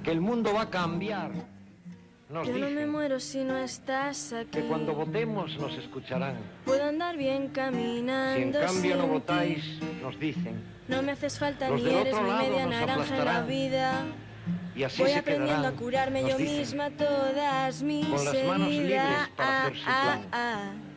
que el mundo va a cambiar. Nos Yo no me dicen muero si no estás aquí. que cuando votemos nos escucharán. Puedo andar bien caminando. Si en cambio no sin votáis, ti. nos dicen. No me haces falta Los ni del eres otro mi lado media nos naranja en la aplastarán. vida. Y así Voy se aprendiendo quedarán, a curarme nos yo dicen, misma todas mis con las manos libres heridas. para hacer su plan.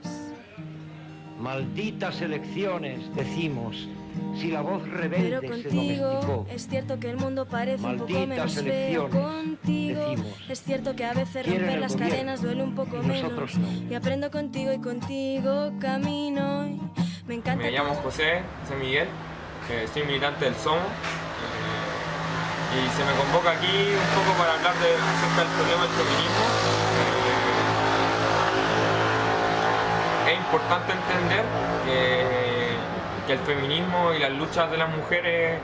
Malditas elecciones, decimos, si la voz Pero rebelde se contigo domesticó. es cierto que el mundo parece un poco Malditas menos feo. elecciones, Contigo decimos. es cierto que a veces Quieren romper el las gobierno, cadenas duele un poco y nosotros menos. no. Y aprendo contigo y contigo camino. Y me encanta. Me llamo José Miguel, soy militante del SOMO y se me convoca aquí un poco para hablar acerca del problema del feminismo. Es importante entender que el feminismo y las luchas de las mujeres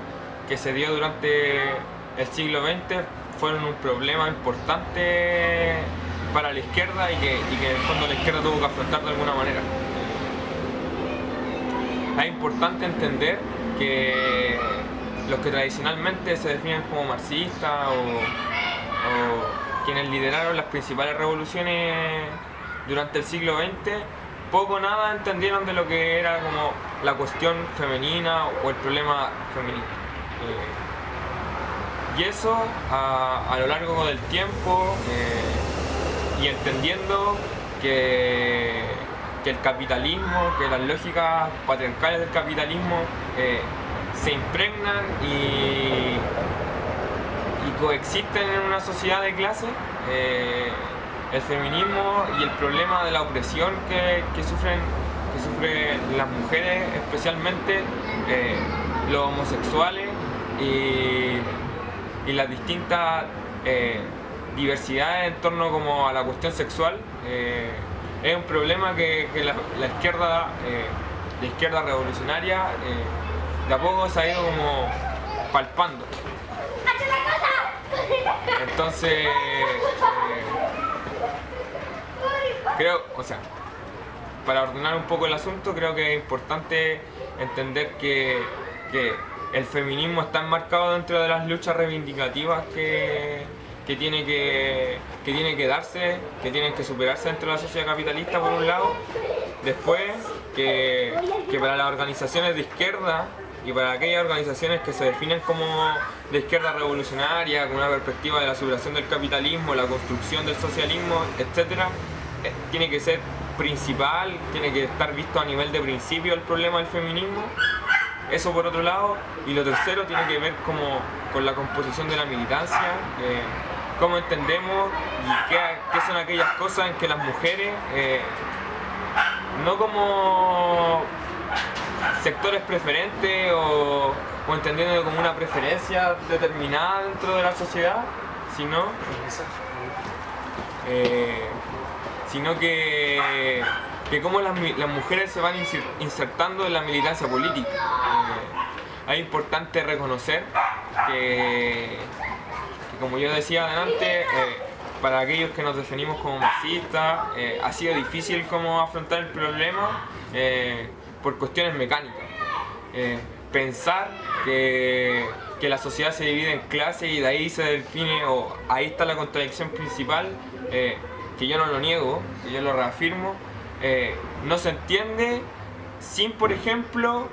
que se dio durante el siglo XX fueron un problema importante para la izquierda y que en el fondo la izquierda tuvo que afrontar de alguna manera. Es importante entender que los que tradicionalmente se definen como marxistas o quienes lideraron las principales revoluciones durante el siglo XX, poco o nada entendieron de lo que era como la cuestión femenina o el problema femenino. Y eso a lo largo del tiempo y entendiendo que el capitalismo, que las lógicas patriarcales del capitalismo se impregnan y coexisten en una sociedad de clase, el feminismo y el problema de la opresión que sufren las mujeres, especialmente los homosexuales y las distintas diversidades en torno como a la cuestión sexual, es un problema que la izquierda revolucionaria de a poco se ha ido como palpando. Entonces creo, para ordenar un poco el asunto, creo que es importante entender que el feminismo está enmarcado dentro de las luchas reivindicativas que tiene que darse, que tienen que superarse dentro de la sociedad capitalista por un lado. Después, que para las organizaciones de izquierda y para aquellas organizaciones que se definen como de izquierda revolucionaria, con una perspectiva de la superación del capitalismo, la construcción del socialismo, etc., tiene que ser principal, tiene que estar visto a nivel de principio el problema del feminismo. Eso por otro lado. Y lo tercero tiene que ver como con la composición de la militancia, cómo entendemos y qué son aquellas cosas en que las mujeres, no como sectores preferentes o entendiendo como una preferencia determinada dentro de la sociedad, sino que cómo las mujeres se van insertando en la militancia política. Es importante reconocer que como yo decía adelante, para aquellos que nos definimos como marxistas, ha sido difícil como afrontar el problema por cuestiones mecánicas. Pensar que la sociedad se divide en clases y de ahí se define, o ahí está la contradicción principal, que yo no lo niego, que yo lo reafirmo, no se entiende sin, por ejemplo,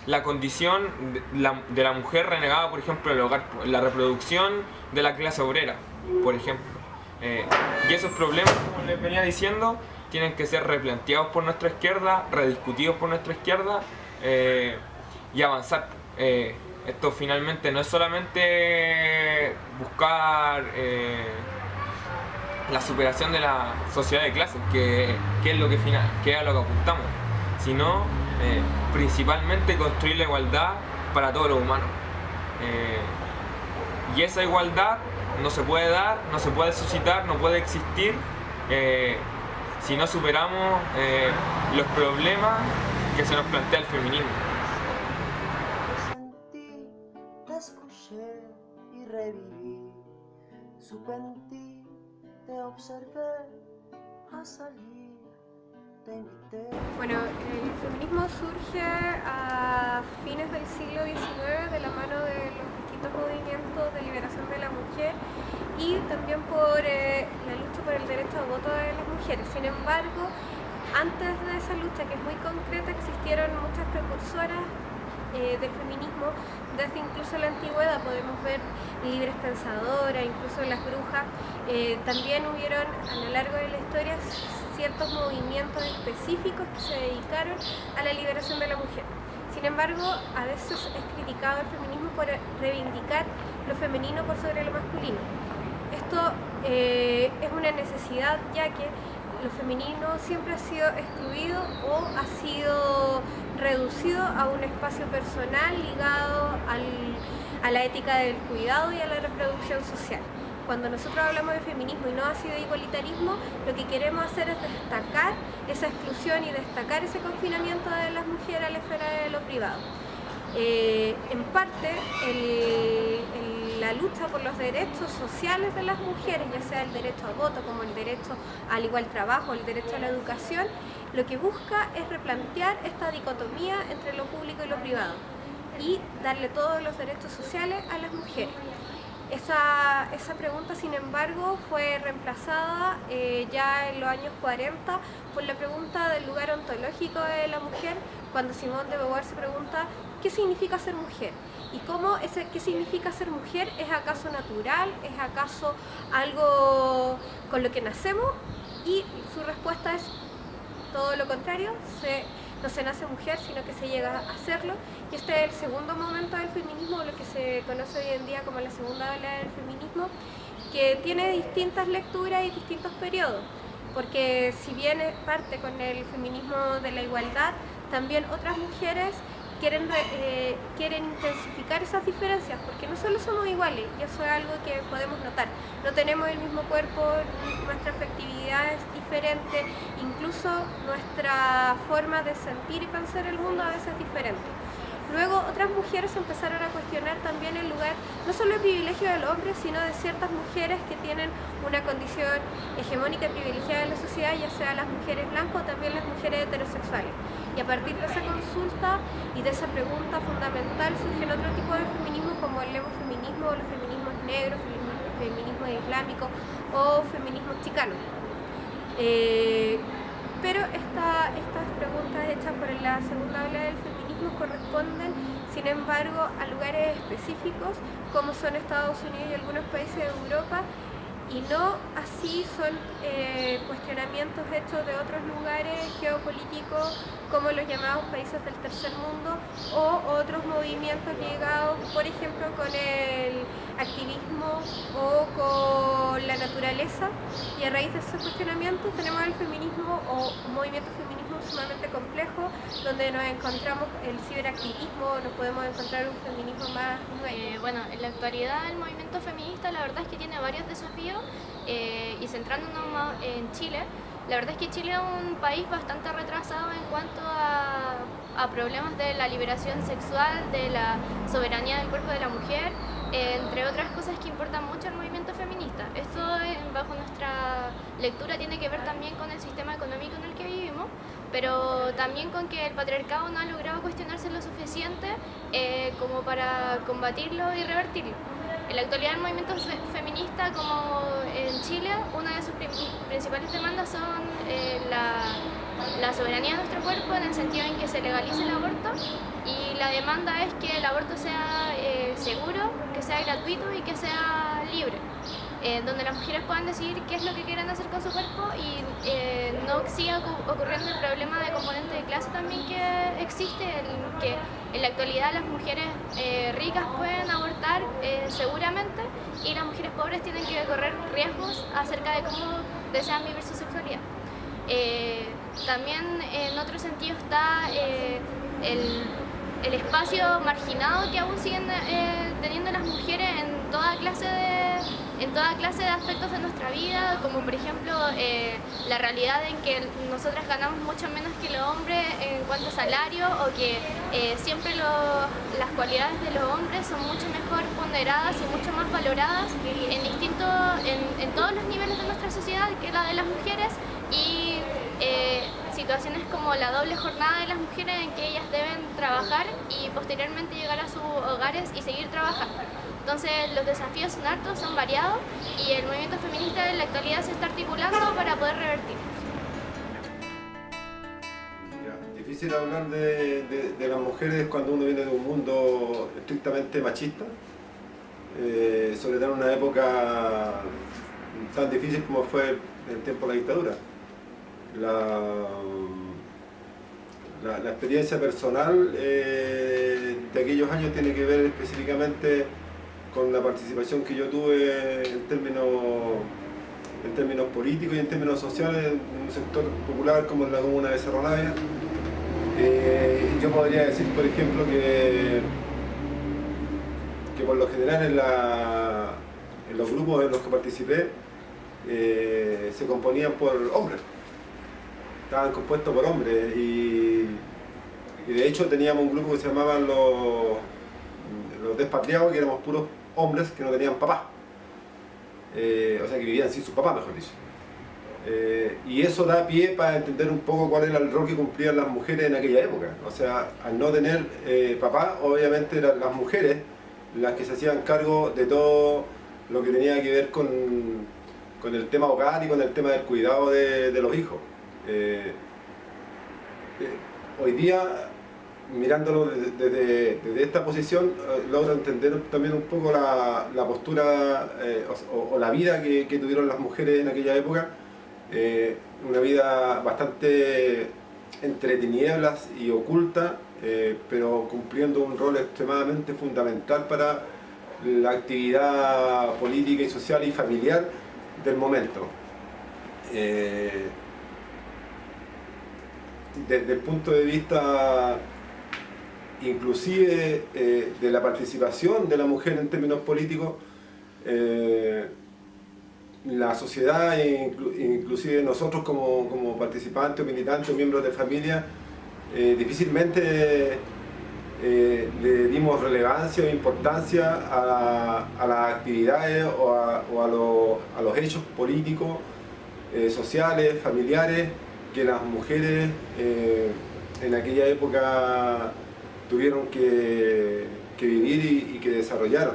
la condición de la mujer renegada, por ejemplo, del hogar, la reproducción de la clase obrera, por ejemplo. Y esos problemas, como les venía diciendo, tienen que ser replanteados por nuestra izquierda, rediscutidos por nuestra izquierda y avanzar. Esto finalmente no es solamente buscar la superación de la sociedad de clases, que es lo que a lo que apuntamos, sino principalmente construir la igualdad para todos los humanos. Y esa igualdad no se puede dar, no se puede suscitar, no puede existir si no superamos los problemas que se nos plantea el feminismo. Sentí, te escuché y reviví, supe en ti, te observé, a salir, te invité. Bueno, el feminismo surge a fines del siglo XIX de la mano de los distintos movimientos de liberación de la mujer y también por la lucha por el derecho al voto de las mujeres. Sin embargo, antes de esa lucha, que es muy concreta, existieron muchas precursoras del feminismo desde incluso la antigüedad. Podemos ver libres pensadoras, incluso las brujas. También hubieron a lo largo de la historia ciertos movimientos específicos que se dedicaron a la liberación de la mujer. Sin embargo, a veces es criticado el feminismo por reivindicar lo femenino por sobre lo masculino. Esto es una necesidad, ya que lo femenino siempre ha sido excluido o ha sido reducido a un espacio personal ligado a la ética del cuidado y a la reproducción social. Cuando nosotros hablamos de feminismo y no así de igualitarismo, lo que queremos hacer es destacar esa exclusión y destacar ese confinamiento de las mujeres a la esfera de lo privado. En parte, la lucha por los derechos sociales de las mujeres, ya sea el derecho al voto, como el derecho al igual trabajo, el derecho a la educación, lo que busca es replantear esta dicotomía entre lo público y lo privado y darle todos los derechos sociales a las mujeres. Esa pregunta, sin embargo, fue reemplazada ya en los años 40 por la pregunta del lugar ontológico de la mujer, cuando Simone de Beauvoir se pregunta ¿qué significa ser mujer? Y cómo qué significa ser mujer es acaso natural, es acaso algo con lo que nacemos, y su respuesta es todo lo contrario. No se nace mujer, sino que se llega a hacerlo. Y este es el segundo momento del feminismo, lo que se conoce hoy en día como la segunda ola del feminismo, que tiene distintas lecturas y distintos periodos. Porque si bien parte con el feminismo de la igualdad, también otras mujeres quieren intensificar esas diferencias, porque no solo somos iguales, y eso es algo que podemos notar. No tenemos el mismo cuerpo, nuestra afectividad es diferente, incluso nuestra forma de sentir y pensar el mundo a veces es diferente. Luego otras mujeres empezaron a cuestionar también el lugar, no solo el privilegio del hombre, sino de ciertas mujeres que tienen una condición hegemónica y privilegiada en la sociedad, ya sea las mujeres blancas o también las mujeres heterosexuales. Y a partir de esa consulta y de esa pregunta fundamental surgen otro tipo de feminismo, como el ecofeminismo, los feminismos negros, feminismo islámico o feminismo chicano. Pero estas preguntas hechas por la segunda ola del feminismo corresponden, sin embargo, a lugares específicos como son Estados Unidos y algunos países de Europa, y no así son cuestionamientos hechos de otros lugares geopolíticos como los llamados países del tercer mundo o otros movimientos ligados, por ejemplo, con el activismo o con la naturaleza. Y a raíz de ese cuestionamiento tenemos el feminismo o un movimiento feminismo sumamente complejo, donde nos encontramos el ciberactivismo, nos podemos encontrar un feminismo más nuevo. Bueno, en la actualidad el movimiento feminista la verdad es que tiene varios desafíos, y centrándonos más en Chile, la verdad es que Chile es un país bastante retrasado en cuanto a problemas de la liberación sexual, de la soberanía del cuerpo de la mujer, entre otras cosas que importan mucho al movimiento feminista. Esto, bajo nuestra lectura, tiene que ver también con el sistema económico en el que vivimos, pero también con que el patriarcado no ha logrado cuestionarse lo suficiente como para combatirlo y revertirlo. En la actualidad el movimiento feminista, como en Chile, una de sus principales demandas son la soberanía de nuestro cuerpo, en el sentido en que se legalice el aborto, y la demanda es que el aborto sea seguro, que sea gratuito y que sea libre, donde las mujeres puedan decidir qué es lo que quieren hacer con su cuerpo y no siga ocurriendo el problema de componente de clase también que existe, que en la actualidad las mujeres ricas pueden abortar seguramente, y las mujeres pobres tienen que correr riesgos acerca de cómo desean vivir su sexualidad. También en otro sentido está el espacio marginado que aún siguen teniendo las mujeres en toda clase de aspectos de nuestra vida, como por ejemplo la realidad en que nosotras ganamos mucho menos que los hombres en cuanto a salario, o que siempre las cualidades de los hombres son mucho mejor ponderadas y mucho más valoradas en todos los niveles de nuestra sociedad que la de las mujeres, y situaciones como la doble jornada de las mujeres, en que ellas deben trabajar y posteriormente llegar a sus hogares y seguir trabajando. Entonces los desafíos son hartos, son variados y el movimiento feminista en la actualidad se está articulando para poder revertirlos. Difícil hablar de las mujeres cuando uno viene de un mundo estrictamente machista, sobre todo en una época tan difícil como fue el tiempo de la dictadura. La experiencia personal de aquellos años tiene que ver específicamente con la participación que yo tuve en términos políticos y en términos sociales en un sector popular como en la comuna de Cerro Navia. Yo podría decir, por ejemplo, que por lo general en los grupos en los que participé se componían por hombres, estaban compuestos por hombres y de hecho teníamos un grupo que se llamaban los despatriados, que éramos puros hombres que no tenían papá, o sea que vivían sin su papá, mejor dicho. Y eso da pie para entender un poco cuál era el rol que cumplían las mujeres en aquella época. O sea, al no tener papá, obviamente eran las mujeres las que se hacían cargo de todo lo que tenía que ver con el tema hogar y con el tema del cuidado de los hijos. Hoy día, mirándolo desde esta posición, logro entender también un poco la postura o la vida que tuvieron las mujeres en aquella época. Una vida bastante entre tinieblas y oculta, pero cumpliendo un rol extremadamente fundamental para la actividad política y social y familiar del momento. Desde el punto de vista inclusive de la participación de la mujer en términos políticos, la sociedad, inclusive nosotros como participantes, militantes, miembros de familia, difícilmente le dimos relevancia o importancia a las actividades o a los hechos políticos, sociales, familiares que las mujeres en aquella época tuvieron que vivir y que desarrollaron.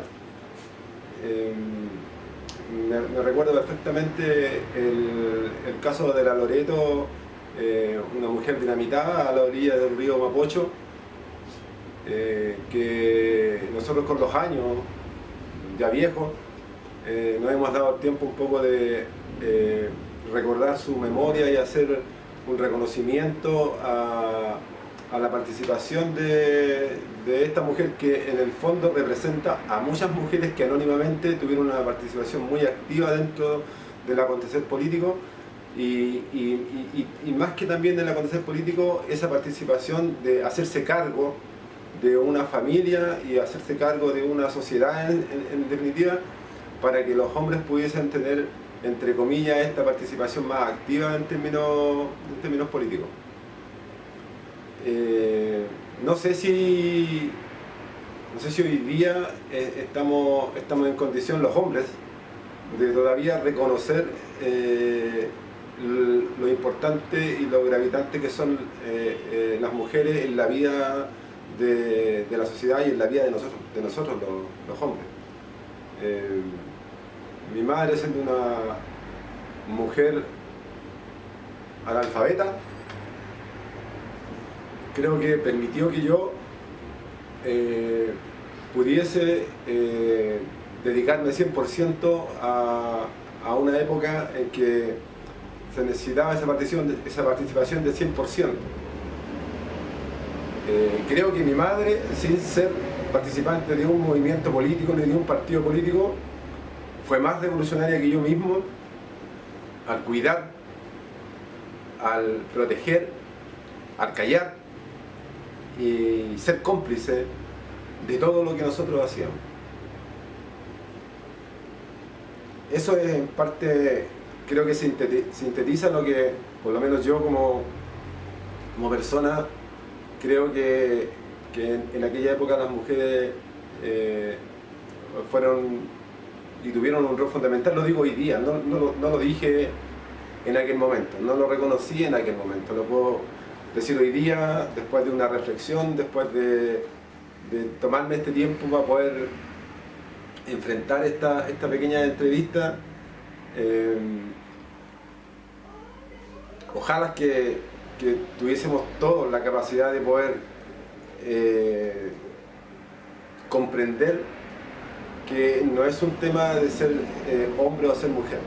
Me recuerdo perfectamente el caso de la Loreto, una mujer dinamitada a la orilla del río Mapocho, que nosotros con los años, ya viejos, nos hemos dado el tiempo un poco de recordar su memoria y hacer un reconocimiento a la participación de esta mujer que en el fondo representa a muchas mujeres que anónimamente tuvieron una participación muy activa dentro del acontecer político y más que también del acontecer político, esa participación de hacerse cargo de una familia y hacerse cargo de una sociedad en definitiva, para que los hombres pudiesen tener, entre comillas, esta participación más activa en términos políticos. No sé si hoy día estamos en condición los hombres de todavía reconocer lo importante y lo gravitante que son las mujeres en la vida de la sociedad y en la vida de nosotros los hombres. Mi madre, siendo una mujer analfabeta, creo que permitió que yo pudiese dedicarme 100% a una época en que se necesitaba esa participación de 100%. Creo que mi madre, sin ser participante de un movimiento político ni de un partido político, fue más revolucionaria que yo mismo al cuidar, al proteger, al callar y ser cómplice de todo lo que nosotros hacíamos. Eso es en parte, creo que sintetiza lo que, por lo menos yo como persona, creo que en aquella época las mujeres fueron y tuvieron un rol fundamental. Lo digo hoy día, no lo dije en aquel momento, no lo reconocí en aquel momento, lo puedo decir hoy día, después de una reflexión, después de tomarme este tiempo para poder enfrentar esta pequeña entrevista. Ojalá que tuviésemos todos la capacidad de poder comprender que no es un tema de ser hombre o ser mujer.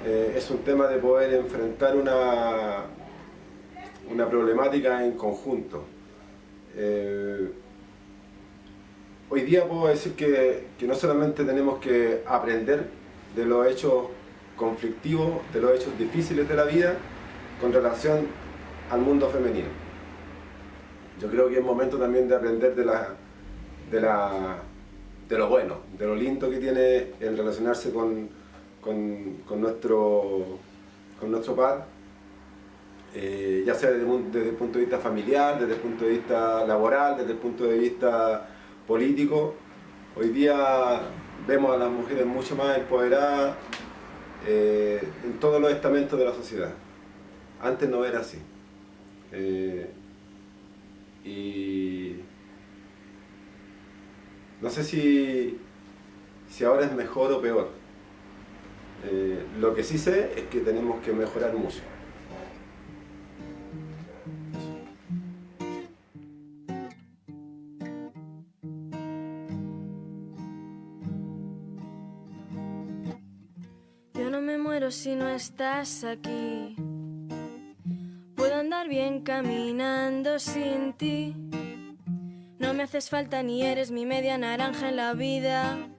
Es un tema de poder enfrentar una problemática en conjunto. Hoy día puedo decir que no solamente tenemos que aprender de los hechos conflictivos, de los hechos difíciles de la vida con relación al mundo femenino. Yo creo que es momento también de aprender de lo bueno, de lo lindo que tiene el relacionarse con nuestro par, ya sea desde el punto de vista familiar, desde el punto de vista laboral, desde el punto de vista político. Hoy día vemos a las mujeres mucho más empoderadas en todos los estamentos de la sociedad. Antes no era así. Y no sé si ahora es mejor o peor. Lo que sí sé es que tenemos que mejorar mucho. Yo no me muero si no estás aquí. Puedo andar bien caminando sin ti. No me haces falta ni eres mi media naranja en la vida.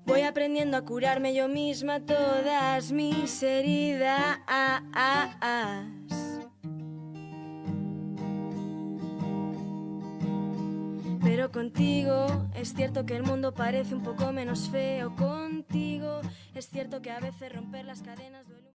Voy aprendiendo a curarme yo misma todas mis heridas. Pero contigo es cierto que el mundo parece un poco menos feo. Contigo es cierto que a veces romper las cadenas duele.